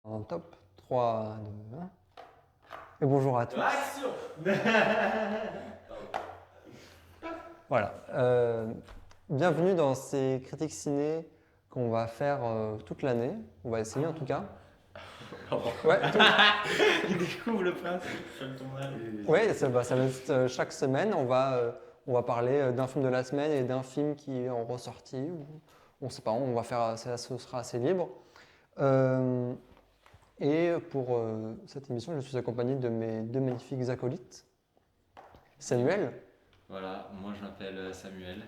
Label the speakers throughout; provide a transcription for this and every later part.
Speaker 1: En top 3, 2, 1. Et bonjour à tous.
Speaker 2: Action.
Speaker 1: Voilà. Bienvenue dans ces critiques ciné qu'on va faire toute l'année. On va essayer en tout cas. Ouais,
Speaker 2: Il découvre le principe.
Speaker 1: ouais, ça va être chaque semaine. On va parler d'un film de la semaine et d'un film qui est en ressorti. Ou, on sait pas, on va faire, ce sera assez libre. Et pour cette émission, je suis accompagné de mes deux magnifiques acolytes. Samuel.
Speaker 2: Voilà, moi je m'appelle Samuel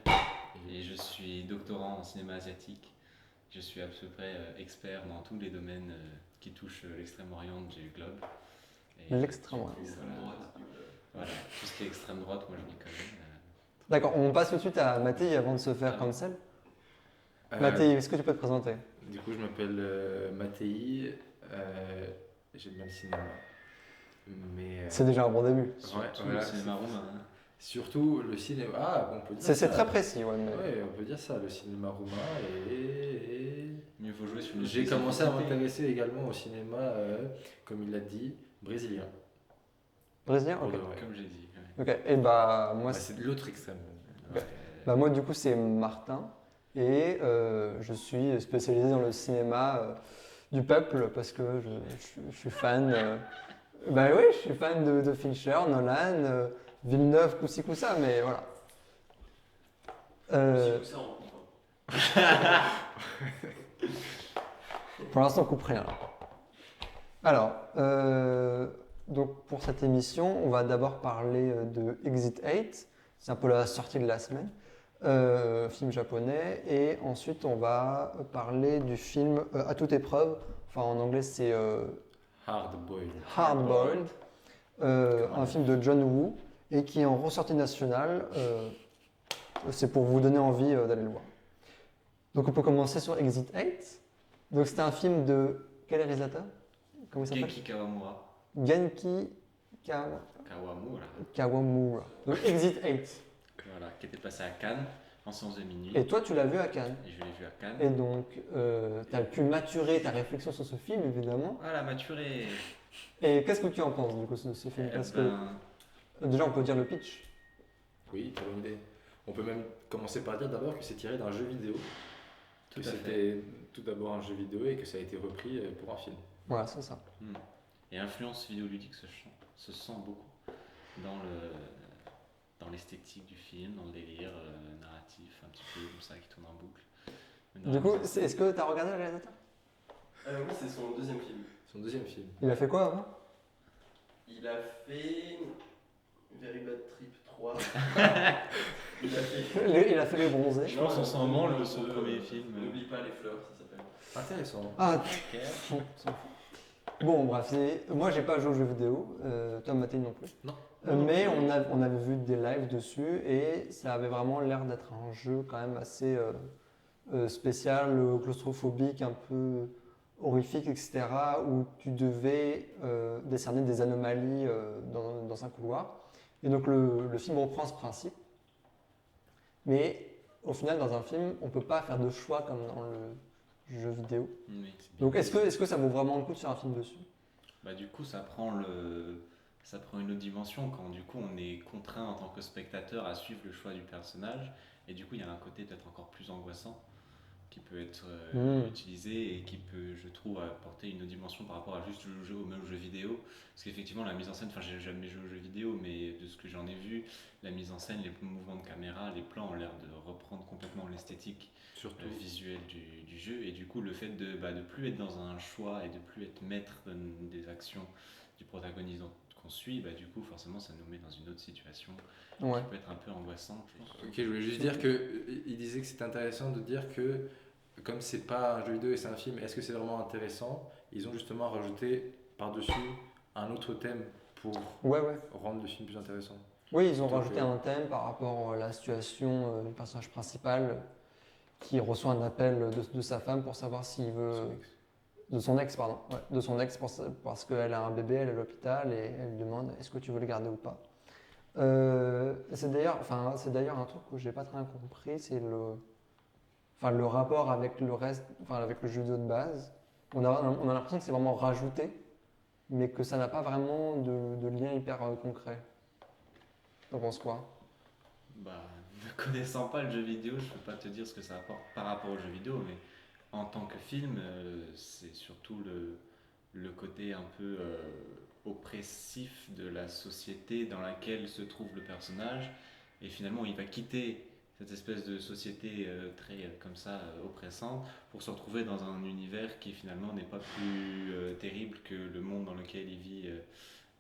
Speaker 2: et je suis doctorant en cinéma asiatique. Je suis à peu près expert dans tous les domaines qui touchent l'extrême-orient du globe. Et,
Speaker 1: L'extrême-orient.
Speaker 2: Voilà, tout ce qui est extrême droite, moi je m'y connais.
Speaker 1: D'accord, on passe tout de suite à Mathé avant de se faire cancel. Mathé, est-ce que tu peux te présenter?
Speaker 3: Du coup, je m'appelle Mattei, j'aime bien le cinéma. Mais,
Speaker 1: C'est déjà un bon début.
Speaker 2: Surtout
Speaker 3: voilà,
Speaker 2: le cinéma roumain. Hein.
Speaker 3: Surtout le cinéma. Ah, on peut dire
Speaker 1: C'est
Speaker 3: ça.
Speaker 1: très précis, ouais. Mais...
Speaker 3: Ouais, on peut dire ça, le cinéma roumain. Et
Speaker 2: Mieux vaut jouer sur le
Speaker 3: j'ai commencé à m'intéresser également au cinéma, comme il l'a dit, brésilien.
Speaker 1: Brésilien, ok.
Speaker 2: Comme j'ai dit.
Speaker 1: Ok, et bah moi,
Speaker 3: C'est de l'autre extrême.
Speaker 1: Okay. Bah, moi du coup c'est Martin et je suis spécialisé dans le cinéma du peuple parce que je suis fan. Bah oui, je suis fan de Fincher, Nolan, Villeneuve, Coussi Coussa, mais voilà. Pour l'instant, on coupe rien. Alors, donc pour cette émission, on va d'abord parler de Exit 8. C'est un peu la sortie de la semaine. Film japonais. Et ensuite, on va parler du film À toute épreuve. Enfin, en anglais, c'est
Speaker 3: Hard-boiled.
Speaker 1: Hard-boiled. Un film de John Woo et qui est en ressortie nationale. C'est pour vous donner envie d'aller le voir. Donc, on peut commencer sur Exit 8. Donc, c'était un film de quel réalisateur? Comment il s'appelle?
Speaker 2: Genki Kawamura.
Speaker 1: Genki Kawamura. Donc, Exit 8.
Speaker 2: Voilà, qui était passé à Cannes en séance de minuit.
Speaker 1: Et toi, tu l'as vu à Cannes.
Speaker 2: Et je l'ai vu à Cannes.
Speaker 1: Et donc, tu as pu maturer ta réflexion sur ce film, évidemment.
Speaker 2: Voilà, maturé.
Speaker 1: Et qu'est-ce que tu en penses, du coup, de ce film? Parce que, déjà, on peut dire le pitch.
Speaker 3: Oui, très bonne idée. On peut même commencer par dire d'abord que c'est tiré d'un jeu vidéo.
Speaker 2: Tout
Speaker 3: que
Speaker 2: à
Speaker 3: c'était tout d'abord un jeu vidéo et que ça a été repris pour un film.
Speaker 1: Voilà, c'est ça.
Speaker 2: Et influence vidéoludique se sent beaucoup dans l'esthétique du film, dans le délire narratif, un petit peu comme ça, qui tourne en boucle.
Speaker 1: Du coup, est-ce que tu as regardé le réalisateur?
Speaker 4: Oui, c'est son deuxième film.
Speaker 3: Son deuxième film.
Speaker 1: Il a fait quoi avant?
Speaker 4: Il a fait Very Bad Trip 3. Il a fait
Speaker 1: les bronzés.
Speaker 2: Je pense qu'on s'en branle son premier film.
Speaker 4: N'oublie pas les fleurs, ça s'appelle.
Speaker 3: Intéressant.
Speaker 1: Ah,
Speaker 2: Ok.
Speaker 1: bon, bref, moi j'ai pas joué aux jeux vidéo, toi Mathilde non plus.
Speaker 3: Non.
Speaker 1: Mais on avait vu des lives dessus et ça avait vraiment l'air d'être un jeu quand même assez spécial, claustrophobique, un peu horrifique, etc. Où tu devais décerner des anomalies dans un couloir. Et donc le film reprend ce principe. Mais au final, dans un film, on peut pas faire de choix comme dans le jeu vidéo.
Speaker 2: Oui.
Speaker 1: Donc est-ce que ça vaut vraiment le coup de faire un film dessus?
Speaker 2: Bah, du coup, ça prend une autre dimension quand du coup on est contraint en tant que spectateur à suivre le choix du personnage. Et du coup, il y a un côté peut-être encore plus angoissant qui peut être utilisé et qui peut, je trouve, apporter une autre dimension par rapport à juste le jeu, au même jeu vidéo. Parce qu'effectivement, la mise en scène, enfin, j'ai jamais joué aux jeux vidéo, mais de ce que j'en ai vu, la mise en scène, les mouvements de caméra, les plans ont l'air de reprendre complètement l'esthétique visuelle du jeu. Et du coup, le fait de plus être dans un choix et de plus être maître des actions du protagoniste qu'on suit, du coup, forcément, ça nous met dans une autre situation qui peut être un peu angoissante.
Speaker 3: Ok, je voulais juste dire qu'il disait que c'était intéressant de dire que comme c'est pas un jeu vidéo et c'est un film, est-ce que c'est vraiment intéressant? Ils ont justement rajouté par-dessus un autre thème pour rendre le film plus intéressant.
Speaker 1: Oui, ils ont rajouté un thème par rapport à la situation du personnage principal qui reçoit un appel de sa femme pour savoir s'il veut... De son ex, pardon. Ouais, de son ex parce qu'elle a un bébé, elle est à l'hôpital et elle lui demande est-ce que tu veux le garder ou pas. C'est d'ailleurs un truc que j'ai pas très bien compris, c'est le rapport avec le reste, avec le jeu vidéo de base. on a l'impression que c'est vraiment rajouté, mais que ça n'a pas vraiment de lien hyper concret. T'en penses quoi?
Speaker 2: Bah, ne connaissant pas le jeu vidéo, je peux pas te dire ce que ça apporte par rapport au jeu vidéo, mais en tant que film, c'est surtout le côté un peu oppressif de la société dans laquelle se trouve le personnage. Et finalement, il va quitter cette espèce de société très comme ça oppressante pour se retrouver dans un univers qui finalement n'est pas plus terrible que le monde dans lequel il vit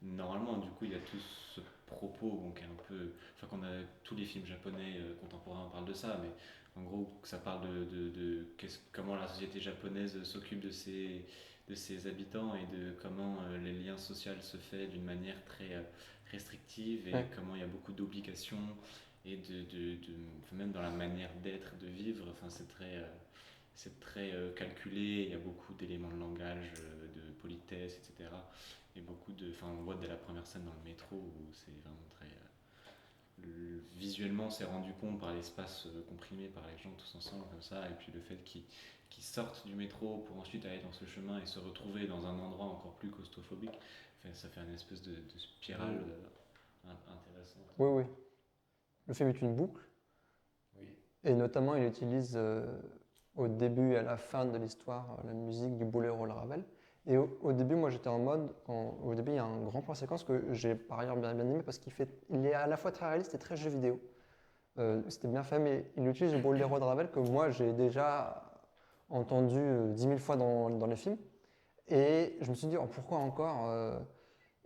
Speaker 2: normalement. Du coup, il y a tout ce propos bon, qui est un peu, enfin qu'on a tous les films japonais contemporains parlent de ça, mais en gros que ça parle comment la société japonaise s'occupe de ses habitants et de comment les liens sociaux se fait d'une manière très restrictive et
Speaker 1: Ouais.
Speaker 2: comment il y a beaucoup d'obligations et enfin, même dans la manière d'être, de vivre, enfin, c'est très calculé, il y a beaucoup d'éléments de langage, de politesse, etc. Et beaucoup de, enfin, on voit dès la première scène dans le métro où c'est vraiment très visuellement, on s'est rendu compte par l'espace comprimé par les gens tous ensemble comme ça, et puis le fait qu'ils sortent du métro pour ensuite aller dans ce chemin et se retrouver dans un endroit encore plus claustrophobique, enfin, ça fait une espèce de spirale intéressante.
Speaker 1: Oui, oui. Le film est une boucle,
Speaker 3: Oui.
Speaker 1: et notamment il utilise au début et à la fin de l'histoire la musique du Boléro le Ravel. Et au début, moi j'étais en mode, au début il y a un grand plan séquence que j'ai par ailleurs bien aimé parce il est à la fois très réaliste et très jeu vidéo. C'était bien fait, mais il utilise le Boléro de Ravel que moi j'ai déjà entendu 10 000 fois dans les films. Et je me suis dit, oh, pourquoi encore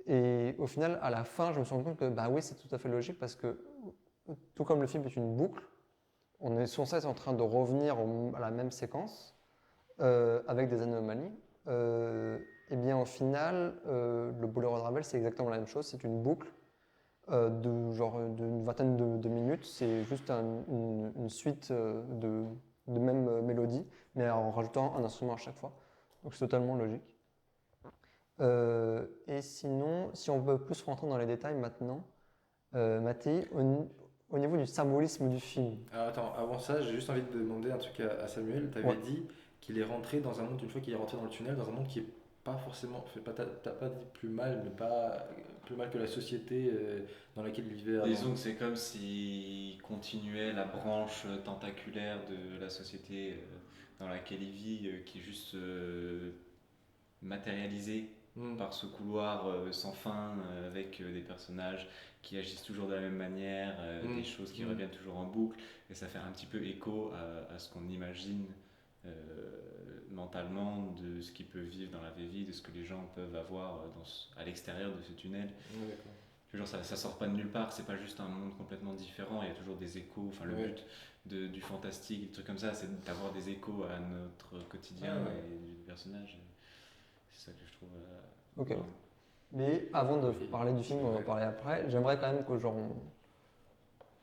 Speaker 1: Et au final, à la fin, je me suis rendu compte que bah oui, c'est tout à fait logique parce que tout comme le film est une boucle, on est sans cesse en train de revenir à la même séquence avec des anomalies. Et bien au final, le Boléro de Ravel, c'est exactement la même chose. C'est une boucle d'une vingtaine de minutes. C'est juste une suite de même mélodie, mais en rajoutant un instrument à chaque fois. Donc c'est totalement logique. Et sinon, si on veut plus rentrer dans les détails maintenant, Mathieu, au niveau du symbolisme du film.
Speaker 3: Alors attends, avant ça, j'ai juste envie de demander un truc à Samuel. Tu avais
Speaker 1: Ouais.
Speaker 3: dit qu'il est rentré dans un monde, une fois qu'il est rentré dans le tunnel, dans un monde qui est pas forcément, t'as pas dit plus mal, mais pas plus mal que la société dans laquelle il vivait avant.
Speaker 2: Disons que c'est comme s'il continuait la branche tentaculaire de la société dans laquelle il vit, qui est juste matérialisée
Speaker 3: Hmm.
Speaker 2: par ce couloir sans fin avec des personnages qui agissent toujours de la même manière, des choses qui reviennent toujours en boucle, et ça fait un petit peu écho à ce qu'on imagine euh, mentalement de ce qu'ils peuvent vivre dans la vraie vie, de ce que les gens peuvent avoir à l'extérieur de ce tunnel.
Speaker 3: Ouais, d'accord.
Speaker 2: Genre, ça sort pas de nulle part, c'est pas juste un monde complètement différent, il y a toujours des échos. Enfin, le
Speaker 3: Ouais.
Speaker 2: but du fantastique, des trucs comme ça, c'est d'avoir des échos à notre quotidien
Speaker 3: Ouais.
Speaker 2: et du personnage. C'est ça que je trouve.
Speaker 1: Ok.
Speaker 2: Voilà.
Speaker 1: Mais avant de
Speaker 3: Ok.
Speaker 1: parler du film, on va en
Speaker 3: Ouais.
Speaker 1: parler après. J'aimerais quand même que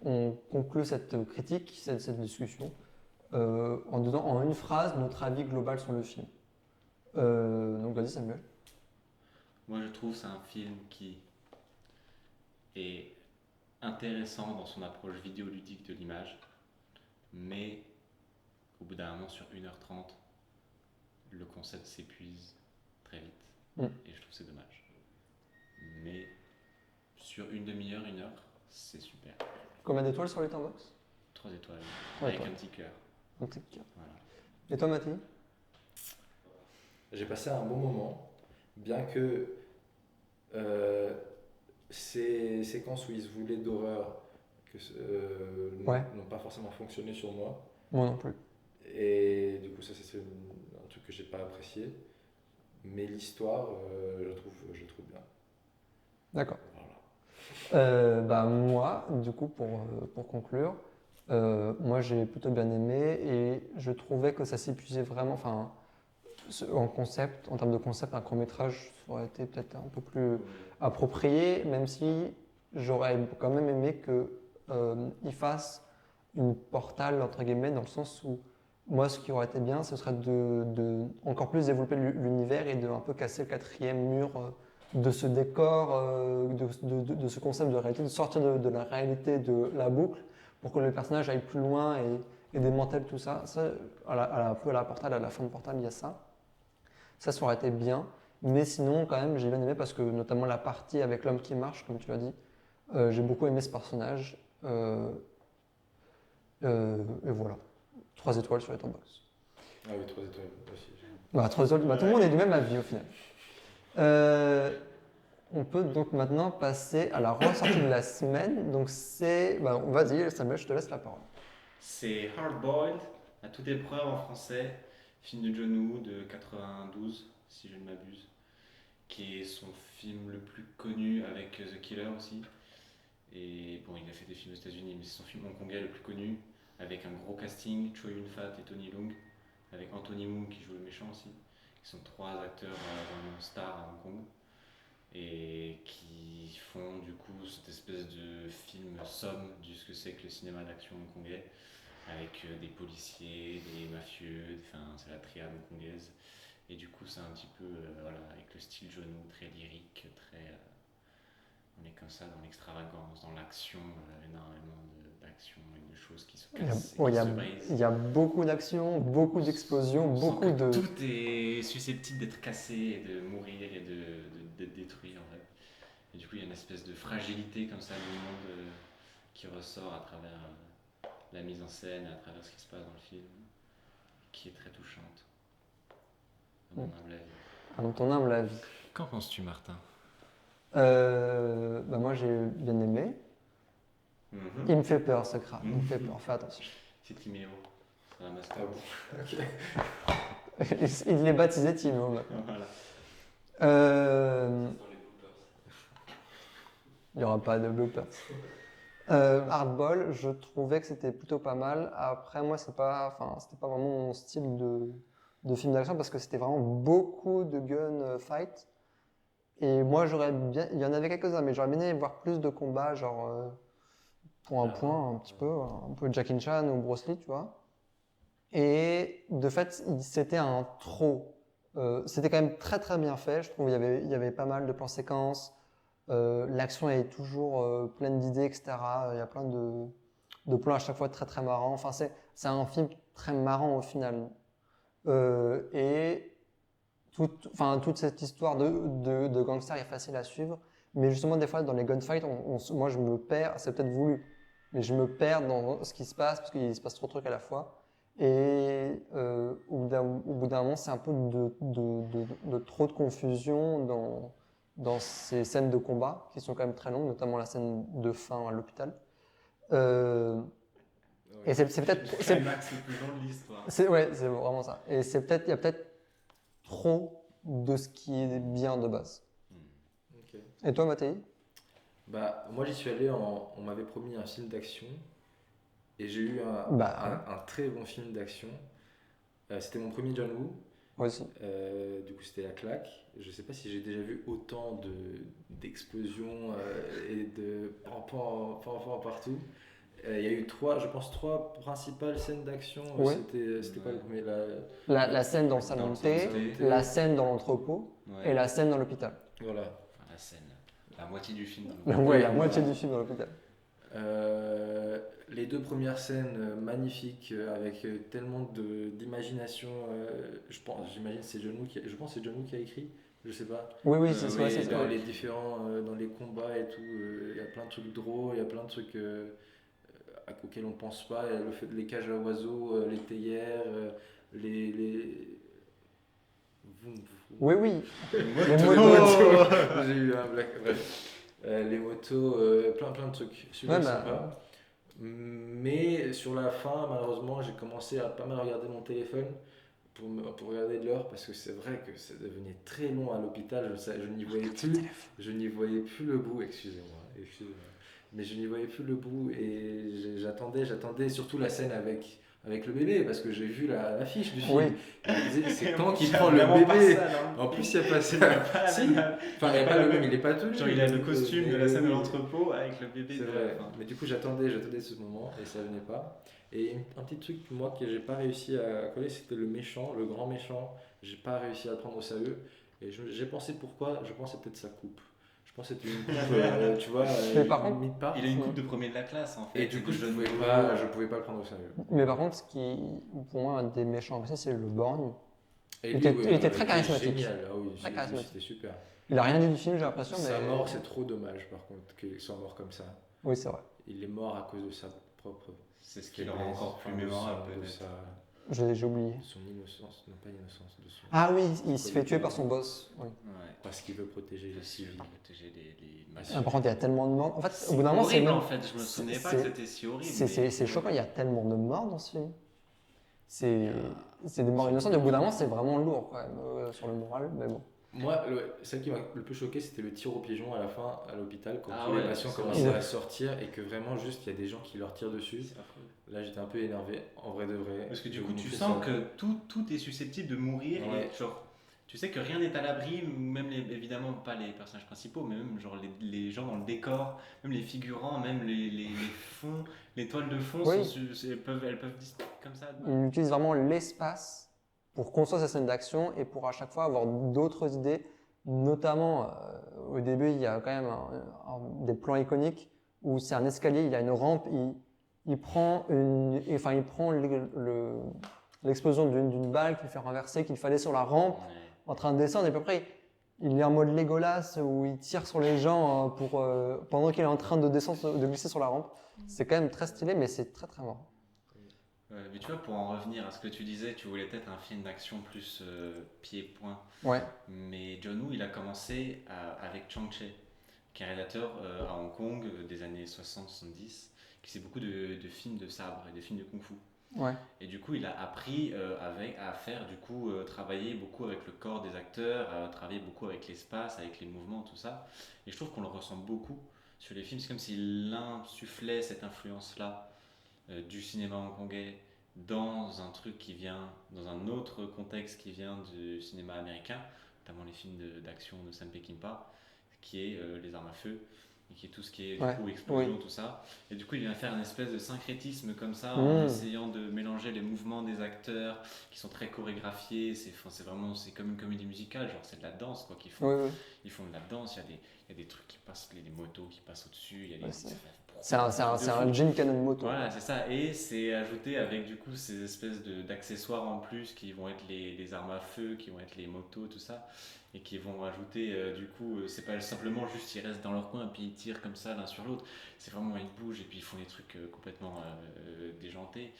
Speaker 1: on conclue cette critique, cette discussion, en donnant en une phrase notre avis global sur le film. Donc vas-y Samuel.
Speaker 2: Moi, je trouve que c'est un film qui est intéressant dans son approche vidéoludique de l'image, mais au bout d'un moment, sur 1h30, le concept s'épuise très vite.
Speaker 1: Mm.
Speaker 2: Et je trouve que c'est dommage. Mais sur une demi-heure, 1 heure, c'est super.
Speaker 1: Combien d'étoiles sur Letterboxd?
Speaker 2: 3 étoiles,
Speaker 1: Trois
Speaker 2: avec
Speaker 1: étoiles.
Speaker 2: un petit cœur.
Speaker 1: Un petit cœur.
Speaker 2: Voilà.
Speaker 1: Et toi Mathieu?
Speaker 3: J'ai passé un bon moment, bien que ces séquences où ils se voulaient d'horreur
Speaker 1: Ouais.
Speaker 3: n'ont pas forcément fonctionné sur moi.
Speaker 1: Moi non plus.
Speaker 3: Et du coup, ça c'est un truc que j'ai pas apprécié. Mais l'histoire, je trouve bien.
Speaker 1: D'accord.
Speaker 3: Voilà.
Speaker 1: Bah moi, du coup, pour conclure, moi j'ai plutôt bien aimé et je trouvais que ça s'épuisait vraiment. Enfin, en termes de concept, un court-métrage ça aurait été peut-être un peu plus approprié, même si j'aurais quand même aimé qu'il fasse une Portal, entre guillemets, dans le sens où moi, ce qui aurait été bien, ce serait de encore plus développer l'univers et de un peu casser le quatrième mur de ce décor, de ce concept de réalité, de sortir de la réalité de la boucle pour que le personnage aille plus loin et démantèle tout ça. Ça un peu à la Portal, à la fin de Portal, il y a ça. Ça aurait été bien. Mais sinon, quand même, j'ai bien aimé parce que notamment la partie avec l'homme qui marche, comme tu l'as dit, j'ai beaucoup aimé ce personnage. Et voilà. 3 étoiles sur Letterboxd.
Speaker 3: Ah oui, 3 étoiles aussi.
Speaker 1: 3 étoiles, tout le monde est du même avis au final. On peut donc maintenant passer à la ressortie de la semaine. Donc vas-y Samuel, je te laisse la parole.
Speaker 2: C'est Hard Boiled, à toute épreuve en français, film de John Woo de 92, si je ne m'abuse, qui est son film le plus connu avec The Killer aussi. Et bon, il a fait des films aux États-Unis, mais c'est son film hongkongais le plus connu, avec un gros casting, Chow Yun-fat et Tony Leung, avec Anthony Moon qui joue le méchant aussi, qui sont 3 acteurs vraiment stars à Hong Kong, et qui font du coup cette espèce de film somme de ce que c'est que le cinéma d'action hongkongais, avec des policiers, des mafieux, enfin c'est la triade hongkongaise, et du coup c'est un petit peu avec le style John Woo, très lyrique, très... on est comme ça dans l'extravagance, dans l'action, énormément d'action et de choses qui se cassent et qui se brisent.
Speaker 1: Il y a beaucoup d'action, beaucoup d'explosions, beaucoup de...
Speaker 2: Tout est susceptible d'être cassé et de mourir et d'être détruit en fait. Et du coup il y a une espèce de fragilité comme ça du monde qui ressort à travers la mise en scène et à travers ce qui se passe dans le film, qui est très touchante, à mon humble avis.
Speaker 1: À ton humble avis.
Speaker 2: Qu'en penses-tu Martin?
Speaker 1: Moi j'ai bien aimé. Il me fait peur ce crâne, il me fait peur, fais attention.
Speaker 2: C'est Timéo, c'est la mascotte.
Speaker 3: Ok.
Speaker 1: Il l'est baptisé Timo maintenant.
Speaker 2: Voilà.
Speaker 4: Dans les bloopers.
Speaker 1: Il n'y aura pas de bloopers. Hardball, je trouvais que c'était plutôt pas mal. Après, moi, c'était pas vraiment mon style de film d'action parce que c'était vraiment beaucoup de gunfight. Et moi, il y en avait quelques-uns, mais j'aurais bien aimé voir plus de combats, genre point à point, un petit peu, un peu Jackie Chan ou Bruce Lee, tu vois. Et de fait, c'était un trop. C'était quand même très très bien fait. Je trouve il y avait pas mal de plans séquences. L'action est toujours pleine d'idées, etc. Il y a plein de plans à chaque fois très très marrants. Enfin, c'est un film très marrant au final. Et toute cette histoire de gangster est facile à suivre. Mais justement, des fois, dans les gunfights, moi je me perds, c'est peut-être voulu, mais je me perds dans ce qui se passe parce qu'il se passe trop de trucs à la fois. Et au bout d'un moment, c'est un peu de trop de confusion dans ces scènes de combat qui sont quand même très longues, notamment la scène de fin à l'hôpital. Et c'est peut-être.
Speaker 2: C'est le climax le plus long de l'histoire.
Speaker 1: C'est vraiment ça. Et il y a peut-être trop de ce qui est bien de base.
Speaker 3: Ok.
Speaker 1: Et toi, Mathéi?
Speaker 3: Moi j'y suis allé, on m'avait promis un film d'action et j'ai eu un très bon film d'action. C'était mon premier John Woo.
Speaker 1: Moi aussi.
Speaker 3: Du coup c'était La Claque. Je sais pas si j'ai déjà vu autant d'explosions et de pan partout. Il y a eu trois principales scènes d'action.
Speaker 1: Ouais.
Speaker 3: C'était pas le premier.
Speaker 1: La scène dans le salon de thé, la scène dans l'entrepôt et la scène dans l'hôpital.
Speaker 3: Voilà.
Speaker 2: Enfin, la scène, la moitié du film.
Speaker 1: Ouais, la moitié du film dans l'hôpital.
Speaker 3: Les 2 premières scènes magnifiques avec tellement d'imagination. J'imagine c'est John Woo je pense que c'est John Woo qui a écrit. Je sais pas.
Speaker 1: Oui, c'est ça.
Speaker 3: Dans les différents, dans les combats et tout, il y a plein de trucs drôles, il y a plein de trucs auxquels on pense pas. Il y a le fait les cages à oiseaux, les théières, les...
Speaker 1: Oui.
Speaker 3: Les
Speaker 1: motos.
Speaker 3: motos. J'ai eu un black. Bref. Les motos, plein de trucs. Celui-là, sympa. Mais sur la fin, malheureusement, j'ai commencé à pas mal regarder mon téléphone pour regarder de l'heure parce que c'est vrai que ça devenait très long à l'hôpital. Je n'y voyais plus le bout. Excusez-moi. Mais je n'y voyais plus le bout et j'attendais surtout la scène avec le bébé parce que j'ai vu l'affiche du film.
Speaker 1: Oui.
Speaker 3: C'est quand qu'il prend le bébé. En plus, il n'y a pas ça. Si. Enfin, il n'y a pas le même, il n'est pas tout.
Speaker 2: Genre, il a le costume de la scène de l'entrepôt avec le bébé.
Speaker 3: C'est vrai. Mais du coup, j'attendais ce moment et ça venait pas. Et un petit truc, moi, que j'ai pas réussi à coller, c'était le grand méchant. J'ai pas réussi à le prendre au sérieux. Et j'ai pensé pourquoi. Je pense que c'est peut-être sa coupe. Je pense que c'était une coupe, tu vois,
Speaker 1: par contre,
Speaker 2: il a une coupe de premier de la classe en fait.
Speaker 3: Et du coup, je pouvais pas le prendre au sérieux.
Speaker 1: Mais par contre, ce qui, pour moi, un des méchants, c'est le borgne.
Speaker 3: Et
Speaker 1: Il
Speaker 3: lui,
Speaker 1: était- il était très charismatique.
Speaker 3: Génial, ah oui,
Speaker 1: Très charismatique.
Speaker 3: c'était super.
Speaker 1: Il a rien dit du film, j'ai l'impression, mais.
Speaker 3: Sa mort, c'est trop dommage par contre qu'il soit mort comme ça.
Speaker 1: Oui, c'est vrai.
Speaker 3: Il est mort à cause de sa propre
Speaker 2: C'est ce qui le rend encore plus mémorable,
Speaker 3: de
Speaker 2: peut-être.
Speaker 1: J'ai oublié.
Speaker 3: son innocence, non pas innocence, de son...
Speaker 1: Ah oui, il se fait tuer par son boss. Oui.
Speaker 2: Ouais.
Speaker 3: Parce qu'il veut protéger les
Speaker 2: Parce qu'il
Speaker 3: civils.
Speaker 2: veut protéger les masses.
Speaker 1: Par contre, il y a tellement de morts. En fait,
Speaker 2: C'est
Speaker 1: au bout d'un moment, c'est
Speaker 2: horrible,
Speaker 1: même.
Speaker 2: en fait. Je me souvenais pas que
Speaker 1: c'est-
Speaker 2: c'était si horrible.
Speaker 1: C'est choquant, il y a tellement de morts dans ce film. C'est des morts innocentes. Et au bout d'un moment, c'est vraiment lourd quand même sur le moral. Mais bon.
Speaker 3: Moi, celle qui m'a le plus choqué, c'était le tir au pigeon à la fin à l'hôpital quand
Speaker 2: Ah
Speaker 3: tous les
Speaker 2: ouais,
Speaker 3: patients
Speaker 2: c'est
Speaker 3: commençaient
Speaker 1: vrai.
Speaker 3: à sortir et que vraiment juste il y a des gens qui leur tirent dessus.
Speaker 2: C'est affreux.
Speaker 3: Là, j'étais un peu énervé, en vrai de vrai.
Speaker 2: Parce que du
Speaker 3: Je
Speaker 2: coup,
Speaker 3: vous
Speaker 2: tu
Speaker 3: montre
Speaker 2: sens
Speaker 3: ça.
Speaker 2: que tout est susceptible de mourir.
Speaker 3: Ouais.
Speaker 2: Et genre, tu sais que rien n'est à l'abri, même évidemment pas les personnages principaux, mais même genre les gens dans le décor, même les figurants, même les fonds, les toiles de fond,
Speaker 1: Oui.
Speaker 2: elles peuvent disparaître comme ça.
Speaker 1: Il utilise vraiment l'espace pour construire sa scène d'action et pour à chaque fois avoir d'autres idées. Notamment, au début, il y a quand même des plans iconiques où c'est un escalier, il y a une rampe, il prend l'explosion d'une balle qu'il fait renverser, qu'il fallait sur la rampe,
Speaker 2: Ouais.
Speaker 1: en train de descendre, et à peu près, il est en mode Legolas où il tire sur les gens pendant qu'il est en train de descendre, de glisser sur la rampe. C'est quand même très stylé, mais c'est très très marrant.
Speaker 2: Mais tu vois, pour en revenir à ce que tu disais, tu voulais peut-être un film d'action plus pied-point.
Speaker 1: Ouais.
Speaker 2: Mais John Woo, il a commencé avec Chang Che, qui est un réalisateur à Hong Kong des années 60-70, qui fait beaucoup de films de sabre et de films de kung-fu.
Speaker 1: Ouais.
Speaker 2: Et du coup, il a appris à faire, travailler beaucoup avec le corps des acteurs, à travailler beaucoup avec l'espace, avec les mouvements, tout ça. Et je trouve qu'on le ressent beaucoup sur les films. C'est comme s'il insufflait cette influence-là du cinéma hongkongais dans un truc qui vient, dans un autre contexte qui vient du cinéma américain, notamment les films d'action de Sam Peckinpah, qui est les armes à feu, et qui est tout ce qui est du
Speaker 1: Ouais,
Speaker 2: coup explosion,
Speaker 1: oui.
Speaker 2: tout ça. Et du coup, il vient faire une espèce de syncrétisme comme ça,
Speaker 1: Mmh.
Speaker 2: en essayant de mélanger les mouvements des acteurs, qui sont très chorégraphiés. C'est comme une comédie musicale, genre c'est de la danse quoi qu'ils font.
Speaker 1: Oui, oui.
Speaker 2: Ils font de la danse, il y a des trucs qui passent, des motos qui passent au-dessus, il y a des...
Speaker 1: Ouais, c'est un
Speaker 2: de fou.
Speaker 1: Gymkhana moto.
Speaker 2: Voilà, c'est ça. Et c'est ajouté avec du coup ces espèces d'accessoires en plus qui vont être les armes à feu, qui vont être les motos, tout ça. Et qui vont ajouter c'est pas simplement juste ils restent dans leur coin et puis ils tirent comme ça l'un sur l'autre. C'est vraiment ils bougent et puis ils font des trucs complètement déjantés.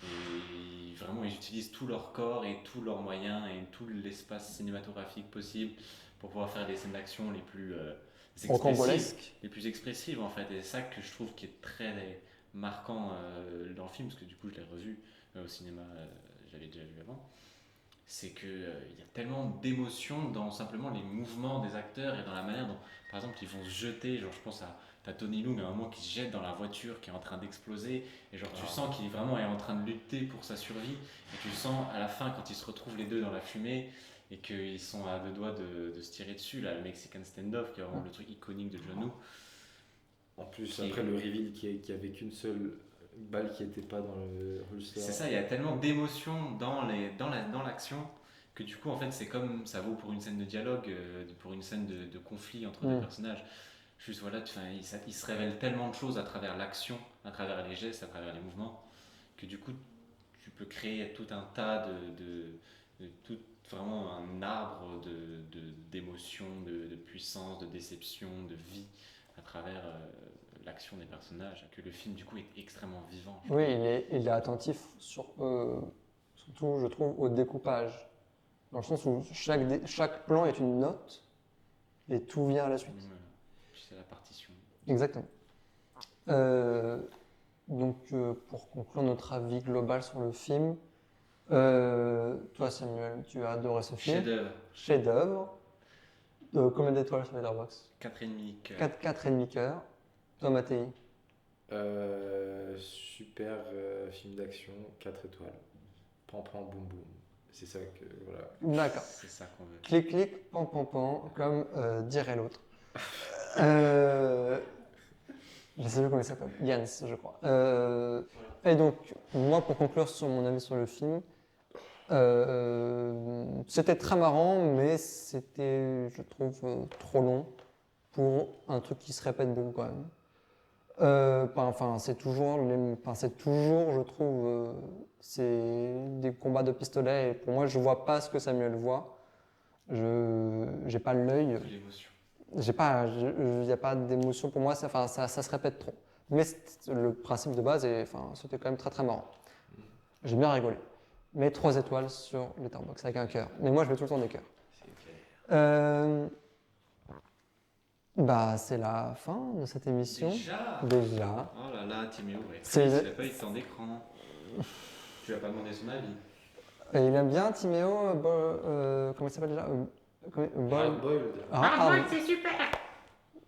Speaker 2: Et vraiment ils utilisent tout leur corps et tous leurs moyens et tout l'espace cinématographique possible pour pouvoir faire les scènes d'action les plus expressives.
Speaker 1: Rocambolesque.
Speaker 2: Les plus expressives en fait, et c'est ça que je trouve qui est très marquant dans le film, parce que du coup je l'ai revu au cinéma, j'avais déjà vu avant, c'est qu'il y a tellement d'émotions dans simplement les mouvements des acteurs et dans la manière dont, par exemple, ils vont se jeter, genre je pense à t'as Tony Leung à un moment qui se jette dans la voiture qui est en train d'exploser, et genre tu sens qu'il vraiment est en train de lutter pour sa survie, et tu sens à la fin quand ils se retrouvent les deux dans la fumée, et qu'ils sont à deux doigts de se tirer dessus, là, le Mexican Standoff, qui est vraiment le truc iconique de John Woo.
Speaker 3: En plus,
Speaker 2: Qui
Speaker 3: après
Speaker 2: est-
Speaker 3: le reveal qui avait qu'une seule balle qui n'était pas dans le holster.
Speaker 2: C'est ça, il y a tellement d'émotions dans l'action que du coup, en fait, c'est comme ça vaut pour une scène de dialogue, pour une scène de conflit entre deux personnages. Juste voilà, il se révèle tellement de choses à travers l'action, à travers les gestes, à travers les mouvements, que du coup, tu peux créer tout un tas tout, vraiment un arbre d'émotions, de puissance, de déception, de vie à travers l'action des personnages, que le film du coup est extrêmement vivant.
Speaker 1: Oui, il est attentif surtout, je trouve, au découpage. Dans le sens où chaque plan est une note et tout vient à la suite.
Speaker 2: Voilà. Puis c'est la partition.
Speaker 1: Exactement. Donc, pour conclure notre avis global sur le film, toi Samuel, tu as adoré ce film.
Speaker 2: Chef-d'œuvre.
Speaker 1: Chef-d'œuvre. Combien d'étoiles sur Letterboxd?
Speaker 2: 4,5 cœur.
Speaker 1: 4,5 cœurs. Toi Mathéi?
Speaker 3: Super film d'action, 4 étoiles. Pam pam boum boum. C'est ça que voilà.
Speaker 1: D'accord.
Speaker 2: C'est ça qu'on veut.
Speaker 1: Clic clic, pan pan pan, comme dirait l'autre. Je sais plus comment il s'appelle. Jens, je crois. Et donc, moi, pour conclure sur mon avis sur le film, c'était très marrant, mais c'était, je trouve, trop long pour un truc qui se répète beaucoup quand même. Enfin, c'est toujours, je trouve, c'est des combats de pistolet. Et pour moi, je vois pas ce que Samuel voit. J'ai pas l'œil.
Speaker 2: L'émotion.
Speaker 1: Il n'y a pas d'émotion pour moi. Ça se répète trop. Mais le principe de base, c'était quand même très très marrant. J'ai bien rigolé. Mais 3 étoiles sur Letterboxd avec un cœur. Mais moi, je mets tout le temps des cœurs.
Speaker 3: C'est clair.
Speaker 1: C'est la fin de cette émission.
Speaker 2: Déjà. Oh là là, Timéo, ouais.
Speaker 1: C'est-
Speaker 2: Il n'a pas eu de temps d'écran. Tu vas pas demander son avis.
Speaker 1: Et il aime bien Timéo. Comment il s'appelle déjà
Speaker 3: Boyle.
Speaker 5: C'est super.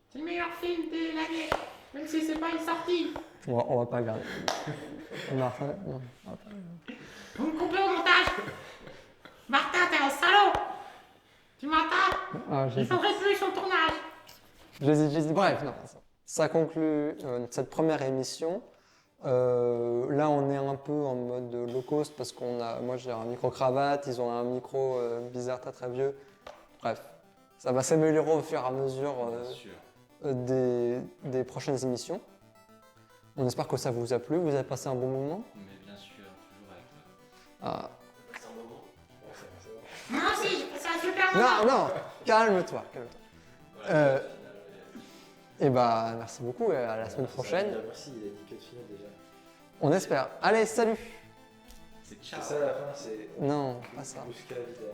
Speaker 5: C'est le meilleur film de l'année. Même si c'est pas une sortie.
Speaker 1: On va pas regarder. Martin, non, on va pas regarder.
Speaker 5: Vous me coupez au montage. Martin, t'es un salaud. Tu m'entends?
Speaker 1: Ah,
Speaker 5: Il
Speaker 1: j'hésite.
Speaker 5: faudrait plus sur le tournage.
Speaker 1: J'hésite. Bref, non. Ça conclut cette première émission. Là, on est un peu en mode low cost parce moi j'ai un micro cravate, ils ont un micro bizarre, très très vieux. Bref, ça va s'améliorer au fur et à mesure
Speaker 2: Bien sûr.
Speaker 1: des prochaines émissions. On espère que ça vous a plu, vous avez passé un bon moment.
Speaker 2: Mais bien sûr, toujours avec toi.
Speaker 1: Ah.
Speaker 4: C'est un moment.
Speaker 5: Moi aussi, j'ai passé un super moment.
Speaker 1: Non, calme-toi.
Speaker 3: Voilà,
Speaker 1: Merci beaucoup et à la semaine prochaine.
Speaker 3: Merci, il a dit que de finale déjà.
Speaker 1: On espère. Allez, salut.
Speaker 2: C'est ciao.
Speaker 3: C'est ça la fin, c'est.
Speaker 1: Non, pas ça.
Speaker 3: Busca vida.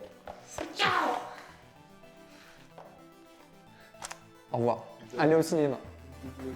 Speaker 5: Ciao.
Speaker 1: Au revoir. Allez au cinéma.
Speaker 3: Double.